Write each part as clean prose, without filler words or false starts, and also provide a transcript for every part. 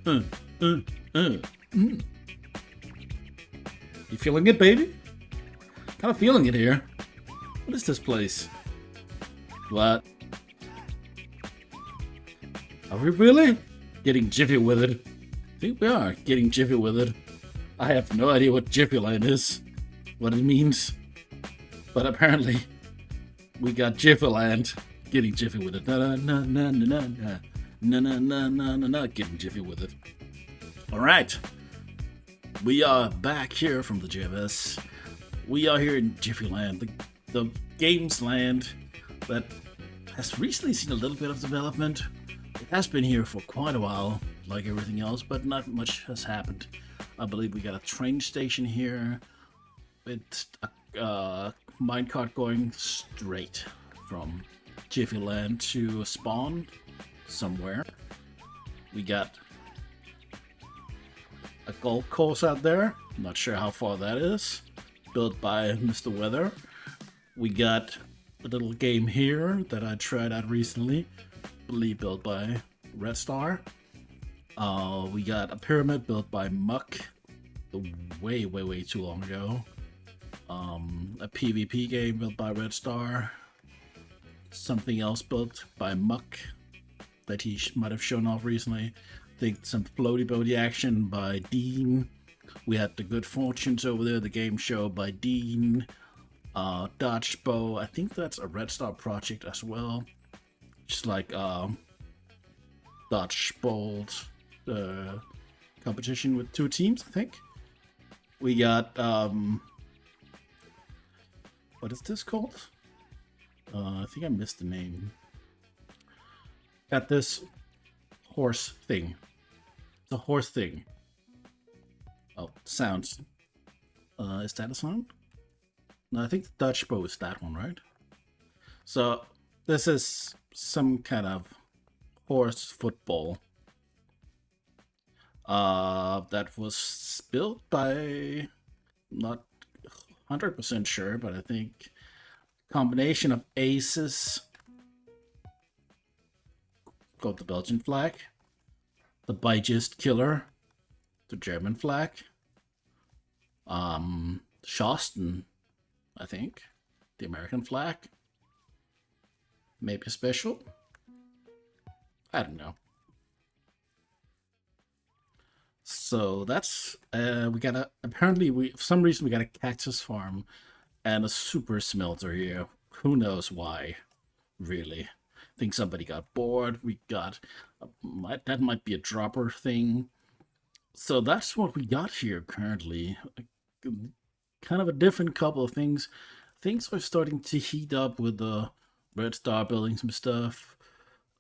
Uh, uh, uh. Mm. You feeling it, baby? Kind of feeling it here. What is this place? What? Are we really getting jiffy with it? I think we are getting jiffy with it. I have no idea what Jiffy Line is, what it means, but apparently we got Jiffy Land getting jiffy with it. Na na na na na na na na na na na na, getting jiffy with it. All right, we are back here from the JFS. We are here in Jiffy Land, the games land that has recently seen a little bit of development. It has been here for quite a while, like everything else, but not much has happened. I believe we got a train station here with a minecart going straight from Jiffy Land to spawn somewhere. We got a golf course out there. Not sure how far that is. Built by Mr. Weather. We got a little game here that I tried out recently. I believe built by Red Star. We got a pyramid built by Muck way too long ago. A PvP game built by Red Star. Something else built by Muck that he might have shown off recently. I think some floaty boaty action by Dean. We had the Good Fortunes over there, the game show by Dean. Dodge Bow, I think that's a Red Star project as well. Just like Dodge Bolt competition with two teams, I think. We got what is this called? I think I missed the name. Got this horse thing. The horse thing. Oh, sounds. Is that a sound? No, I think the Dutch bow is that one, right? So this is some kind of horse football. That was built by, not 100% sure, but I think combination of aces. Got the Belgian flag, the Beigist killer, the German flag, Schosten, I think, the American flag, maybe special. I don't know. So that's we got a apparently we for some reason we got a cactus farm and a super smelter here. Who knows why? Really, I think somebody got bored. We got that might be a dropper thing. So that's what we got here currently. Kind of a different couple of things. Things are starting to heat up with the Red Star building some stuff,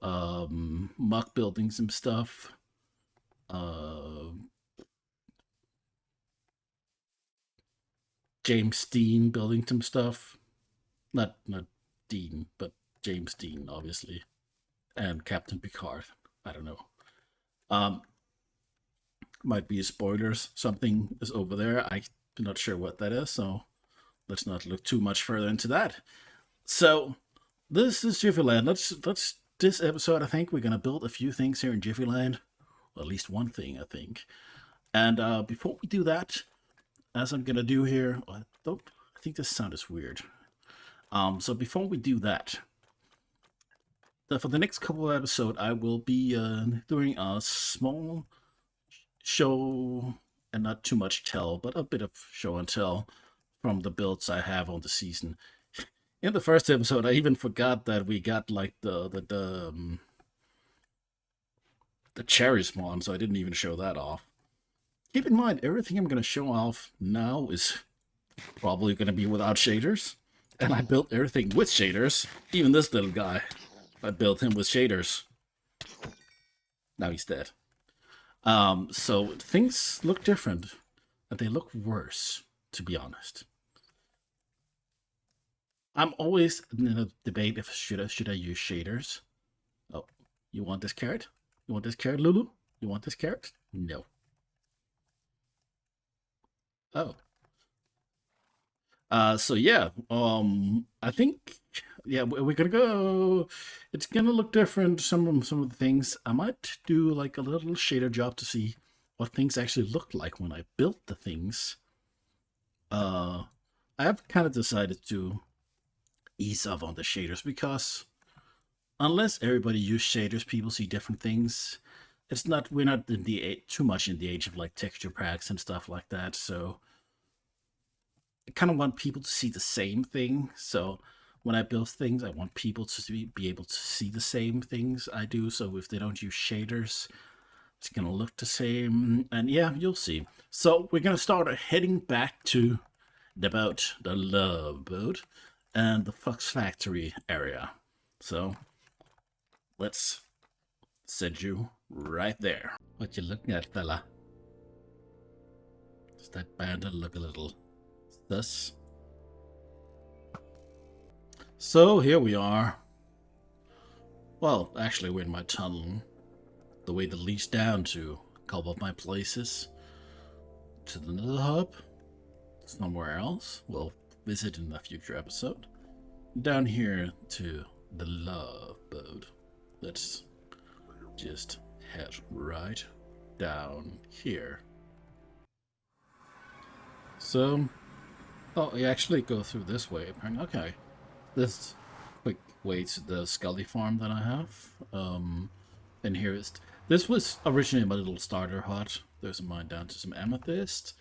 Muck building some stuff. James Dean building some stuff. Not Dean, but James Dean, obviously, and Captain Picard. I don't know. Um, might be spoilers. Something is over there. I'm not sure what that is, so let's not look too much further into that. So this is Jiffy Land. Let's this episode. I think we're gonna build a few things here in Jiffy Land, or at least one thing, I think. And before we do that, as I'm gonna do here, I think this sound is weird. So before we do that, for the next couple of episodes, I will be doing a small show and not too much tell, but a bit of show and tell from the builds I have on the season. In the first episode, I even forgot that we got like the cherry spawn, so I didn't even show that off. Keep in mind, everything I'm going to show off now is probably going to be without shaders. And I built everything with shaders. Even this little guy, I built him with shaders. Now he's dead. So things look different, but they look worse, to be honest. I'm always in a debate if should I use shaders. Oh, you want this carrot? You want this carrot, Lulu? You want this carrot? No. Oh. So yeah, I think yeah, we're gonna go. It's gonna look different. Some of the things I might do like a little shader job to see what things actually look like when I built the things. I have kind of decided to ease off on the shaders because unless everybody use shaders, people see different things. It's not we're not in the too much in the age of like texture packs and stuff like that. So I kind of want people to see the same thing. So when I build things, I want people to be able to see the same things I do. So if they don't use shaders, it's gonna look the same. And yeah, you'll see. So we're gonna start heading back to the boat, the love boat, and the Fox Factory area. So let's set you right there. What you looking at, fella? Does that bandit look a little sus? So here we are. Well, actually, we're in my tunnel. The way that leads down to a couple of my places. To the Nether Hub. Somewhere else. We'll visit in a future episode. Down here to the love boat. Let's just head right down here. So, oh, you actually go through this way, apparently. Okay. This quick way to the Scully farm that I have. And here is... This was originally my little starter hut. There's a mine down to some amethyst.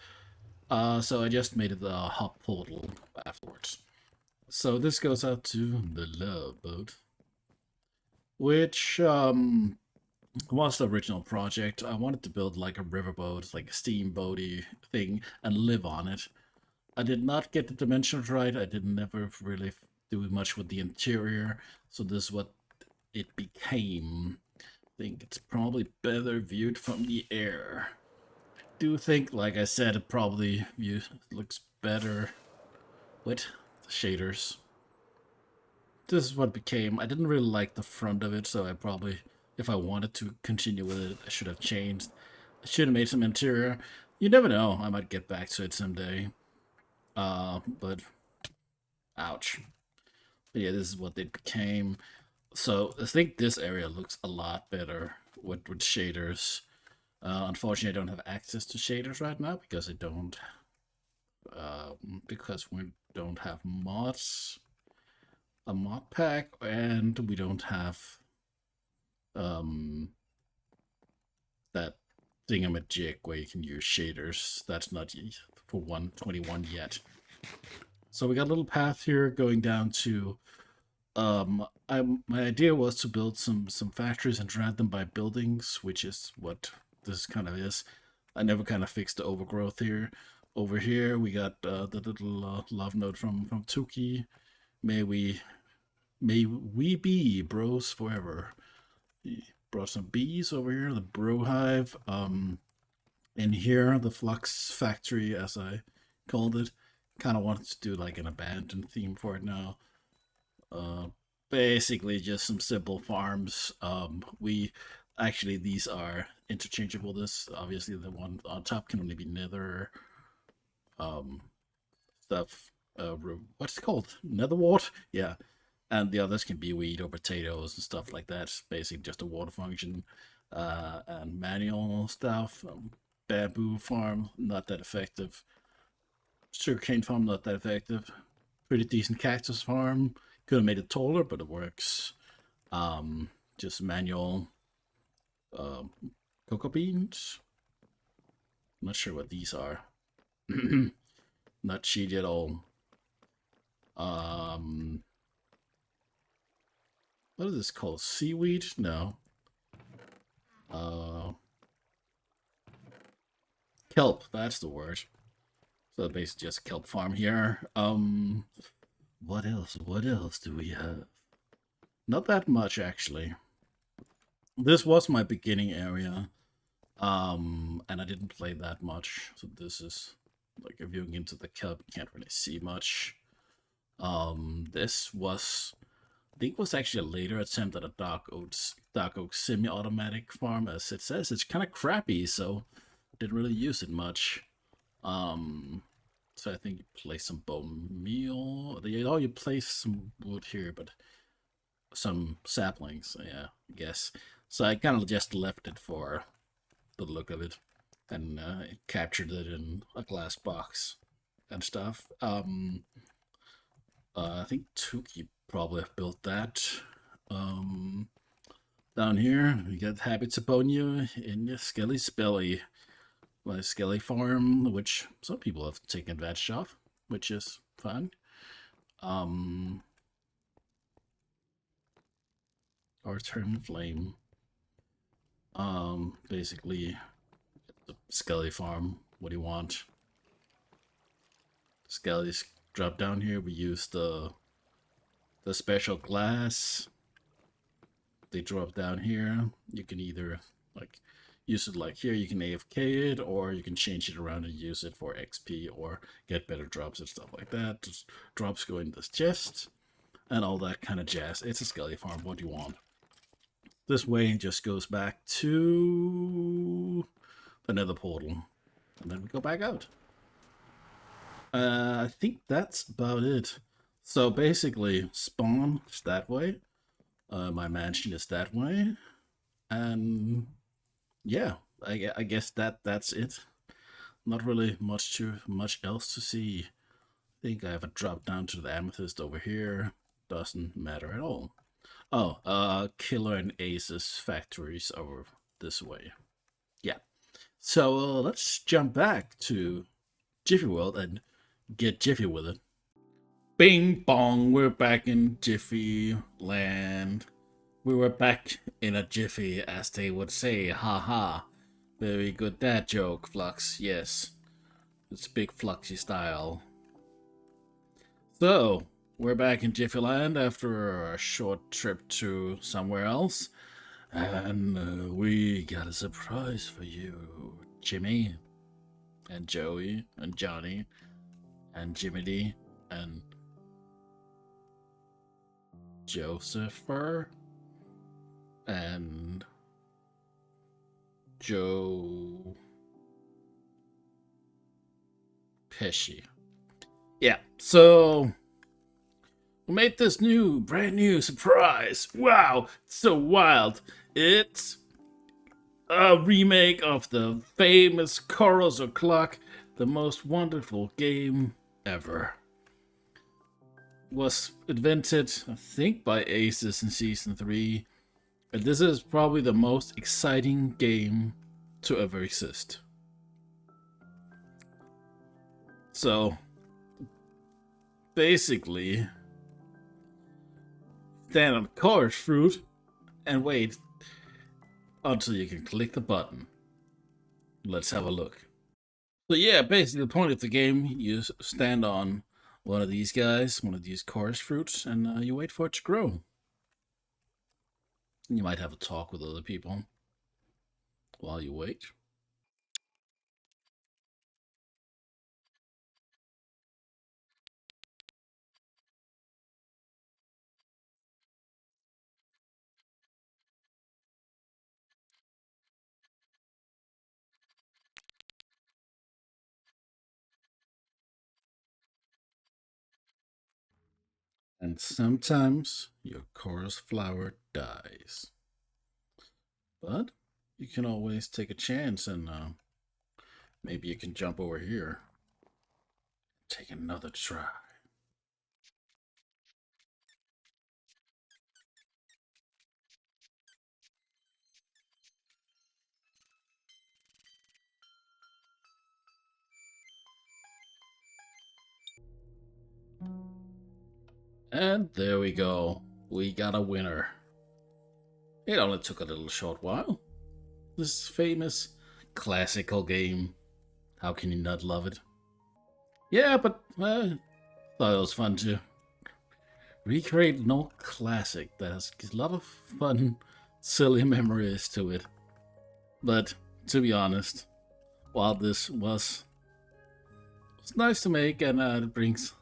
So I just made it a hub portal afterwards. So this goes out to the love boat. Which, was the original project. I wanted to build like a riverboat, like a steamboaty thing, and live on it. I did not get the dimensions right. I did never really do much with the interior, so this is what it became. I think it's probably better viewed from the air. I do think, like I said, it probably looks better with the shaders. This is what it became. I didn't really like the front of it, so I probably, if I wanted to continue with it, I should have changed. I should have made some interior. You never know. I might get back to it someday. But ouch. But yeah, this is what they became. So I think this area looks a lot better with shaders. Unfortunately, I don't have access to shaders right now because I don't. Because we don't have mods. A mod pack, and we don't have that thingamajig where you can use shaders. That's not for 121 yet. So we got a little path here going down to my idea was to build some factories and drag them by buildings, which is what this kind of is. I never kind of fixed the overgrowth here. Over here we got the little love note from Tuki. May we be bros forever. He brought some bees over here, the bro hive. In here, the flux factory, as I called it. Kind of wanted to do like an abandoned theme for it now. Basically just some simple farms. We actually, these are interchangeable. This obviously the one on top can only be nether stuff. What's it called? Netherwort? Yeah. And the others can be wheat or potatoes and stuff like that. It's basically just a water function. And manual stuff. Bamboo farm, not that effective. Sugarcane farm, not that effective. Pretty decent cactus farm. Could have made it taller, but it works. Just manual cocoa beans. Not sure what these are. Not cheaty at all. What is this called? Seaweed? No. Kelp, that's the word. So basically just kelp farm here. What else? What else do we have? Not that much, actually. This was my beginning area. And I didn't play that much. So this is like viewing into the kelp, you can't really see much. This was, I think it was actually a later attempt at a dark oak semi-automatic farm, as it says. It's kind of crappy, so didn't really use it much. So I think you place some bone meal. Oh, you place some wood here, but some saplings. Yeah, I guess. So I kind of just left it for the look of it, and captured it in a glass box and stuff. I think Tuki probably built that. Um, Down here, you get habits upon you in your Skelly's belly. My Skelly farm, which some people have taken advantage of, which is fun. Or Turn Flame. Basically, the Skelly farm. What do you want? Skellies drop down here. We use the special glass. They drop down here. You can either like use it like here. You can AFK it, or you can change it around and use it for XP or get better drops and stuff like that. Just drops go in this chest and all that kind of jazz. It's a Skelly farm. What do you want? This way just goes back to the Nether portal, and then we go back out. I think that's about it. So basically, spawn is that way. My mansion is that way, and yeah, I guess that's it. Not really much else to see. I think I have a drop down to the amethyst over here. Doesn't matter at all. Oh, Killer and Ace's factories over this way. Yeah. So let's jump back to Jiffy World and get Jiffy with it. Bing bong, we're back in Jiffy land. We were back in a jiffy, as they would say. Ha ha. Very good dad joke, Flux. Yes. It's big Fluxy style. So, we're back in Jiffy land after a short trip to somewhere else. And we got a surprise for you, Jimmy, and Joey, and Johnny, and Jimmy D, and Josepher, and Joe Pesci. Yeah, so we made this brand new surprise. Wow, it's so wild. It's a remake of the famous Chorus O'Clock, the most wonderful game ever. Was invented, I think, by Aces in Season 3. And this is probably the most exciting game to ever exist. So, basically, stand on Chorus Fruit and wait until you can click the button. Let's have a look. So yeah, basically the point of the game, you stand on one of these guys, one of these chorus fruits, and you wait for it to grow. You might have a talk with other people while you wait. And sometimes your chorus flower dies. But you can always take a chance and maybe you can jump over here. Take another try. And there we go. We got a winner. It only took a little short while. This famous classical game. How can you not love it? Yeah, but I thought it was fun to recreate an old classic that has a lot of fun, silly memories to it. But to be honest, while this was nice to make and it brings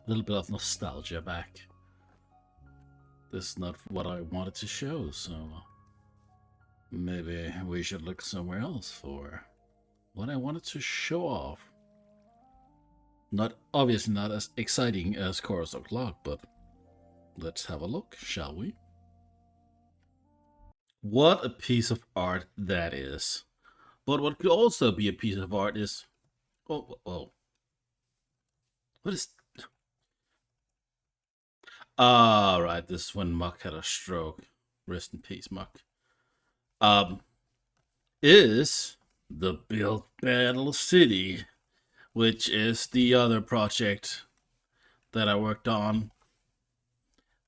a little bit of nostalgia back, this is not what I wanted to show, so maybe we should look somewhere else for what I wanted to show off. Not obviously not as exciting as Chorus of Clock, but let's have a look, shall we? What a piece of art that is. But what could also be a piece of art is... Oh. What is... right, this is when Muck had a stroke. Rest in peace, Muck. Is the Build Battle City, which is the other project that I worked on.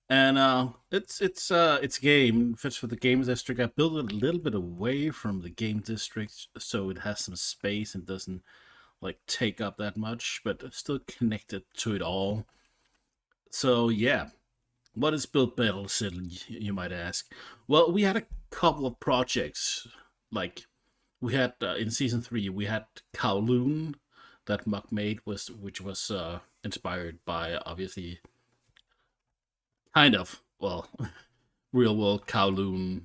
And it's a game, fits for the game district. I built it a little bit away from the game district so it has some space and doesn't like take up that much, but still connected to it all. So yeah, what is Build Battle City, you might ask? Well, we had a couple of projects. Like we had in season 3, we had Kowloon that Muck made, which was inspired by obviously kind of real world Kowloon,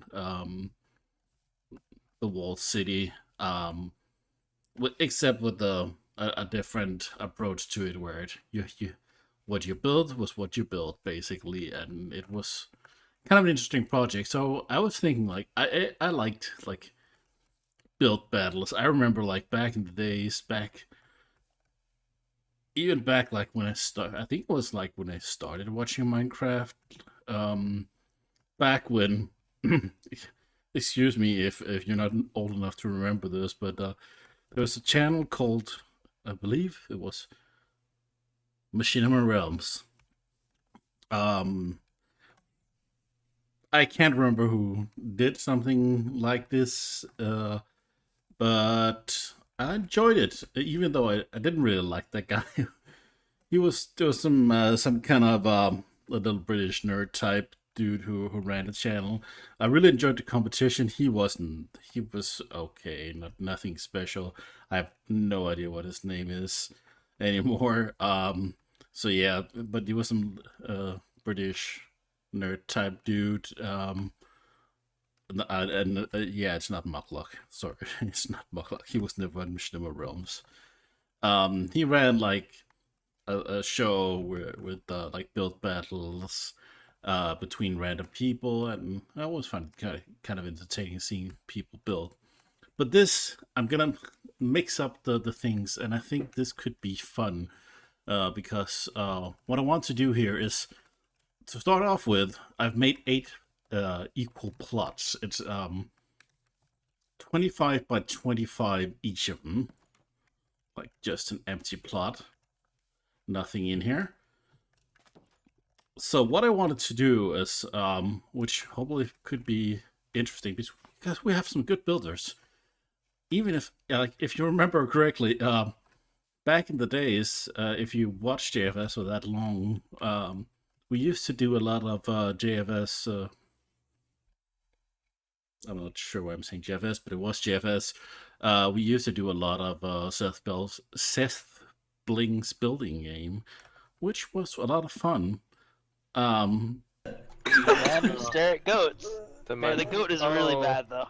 the walled city, except with a different approach to it, where what you build was what you built basically, and it was kind of an interesting project. So I was thinking like I liked like build battles. I remember like back in the days, even back like when I started, I think it was like when I started watching Minecraft, back when excuse me if you're not old enough to remember this, but there was a channel called, I believe it was Machinima Realms. I can't remember who did something like this, but I enjoyed it, even though I didn't really like that guy. There was some kind of a little British nerd type dude who ran the channel. I really enjoyed the competition. He was okay, nothing special. I have no idea what his name is anymore. So yeah, but he was some British nerd type dude. Yeah, it's not Muckluck. Sorry, it's not Muckluck. He was never in Machinima Realms. He ran like a show with like build battles between random people, and I always find it kind of entertaining seeing people build. But this, I'm gonna mix up the things, and I think this could be fun because what I want to do here is, to start off with, I've made 8 equal plots. It's 25 by 25 each of them, like just an empty plot, nothing in here. So what I wanted to do is, which hopefully could be interesting, because we have some good builders. Even if you remember correctly, back in the days, if you watched JFS for that long, we used to do a lot of JFS. I'm not sure why I'm saying JFS, but it was JFS. We used to do a lot of Seth Bling's building game, which was a lot of fun. Man who stare at goats. The goat is really bad though.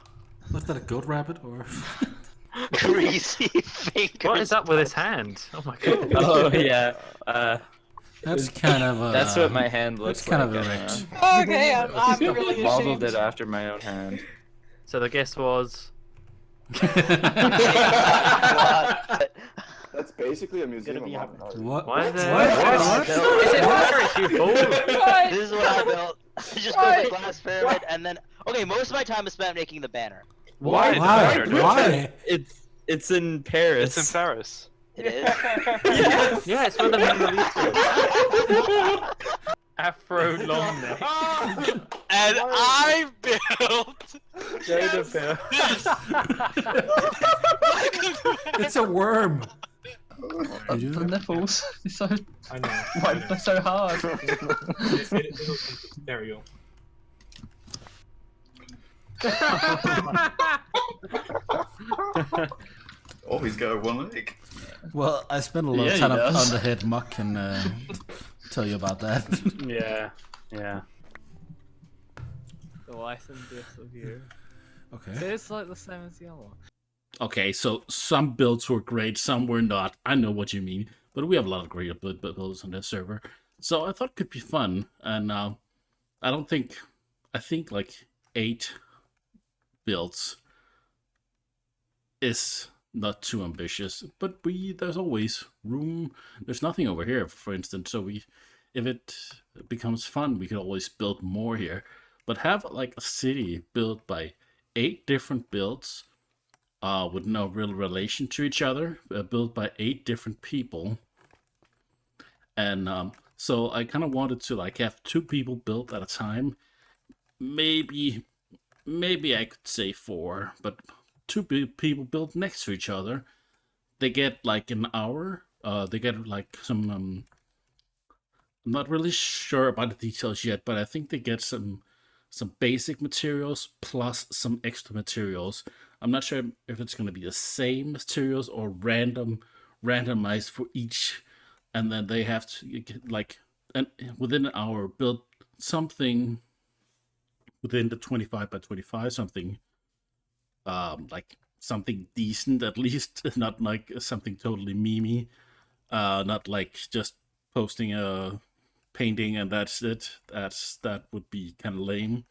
Was that a goat rabbit or? Greasy fingers. What is up with his hand? Oh my god. Oh yeah. That's kind of That's what my hand looks that's kind like. of erect. Okay, I'm really Modeled ashamed. it after my own hand. So the guess was. That's basically a museum Gonna be of modern art. What? Why is there? What? Is it Paris, you fool? This is what I built. I just built a glass pyramid, and then most of my time is spent making the banner. Why? Why? It's in Paris. It's in Paris. It is. Yes. Yeah, it's one of the Mona Lisa. Afro long neck. And I built Jada It's a worm. The nipples. It's so. I know. Why they're so hard? There we go. Oh, he's got one leg. Well, I spent a lot of time on the head. Muck can tell you about that. Yeah, yeah. So I send this of you. Okay. It's like the same as the other one. Okay, so some builds were great, some were not. I know what you mean. but we have a lot of great builds on this server, so I thought it could be fun. And I think like 8 builds is not too ambitious, but there's always room. There's nothing over here, for instance, so if it becomes fun, we could always build more here. But have like a city built by 8 different builds with no real relation to each other, built by 8 different people. And so I kind of wanted to like have 2 people built at a time. Maybe I could say 4, but 2 people built next to each other. They get like an hour. They get like some. I'm not really sure about the details yet, but I think they get some basic materials plus some extra materials. I'm not sure if it's going to be the same materials or randomized for each, and then they have to like within an hour build something within the 25 by 25 something. Like something decent at least, not like something totally memey, not like just posting a painting and that's it. That would be kind of lame.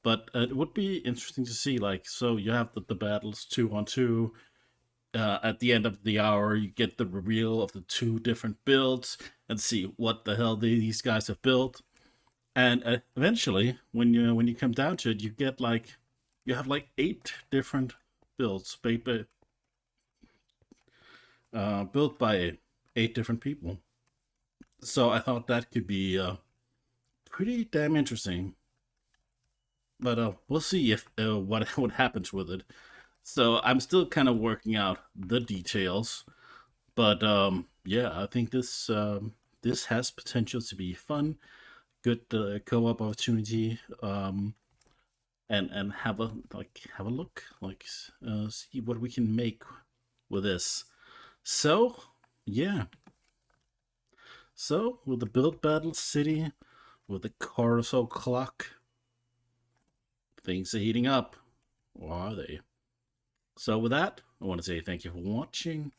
But it would be interesting to see, like, so you have the battles 2-on-2. At the end of the hour, you get the reveal of the 2 different builds and see what the hell these guys have built. And eventually, when you come down to it, you get like. You have like 8 different builds built by 8 different people. So I thought that could be pretty damn interesting. But we'll see if what happens with it. So I'm still kind of working out the details. But yeah, I think this has potential to be fun, good co-op opportunity. And have a look, like see what we can make with this. So yeah, so with the build battle city, with the carousel clock, things are heating up, or are they? So with that, I want to say thank you for watching.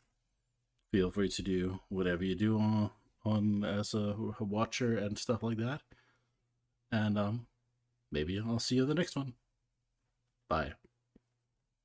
Feel free to do whatever you do on as a watcher and stuff like that, and maybe I'll see you in the next one. Bye.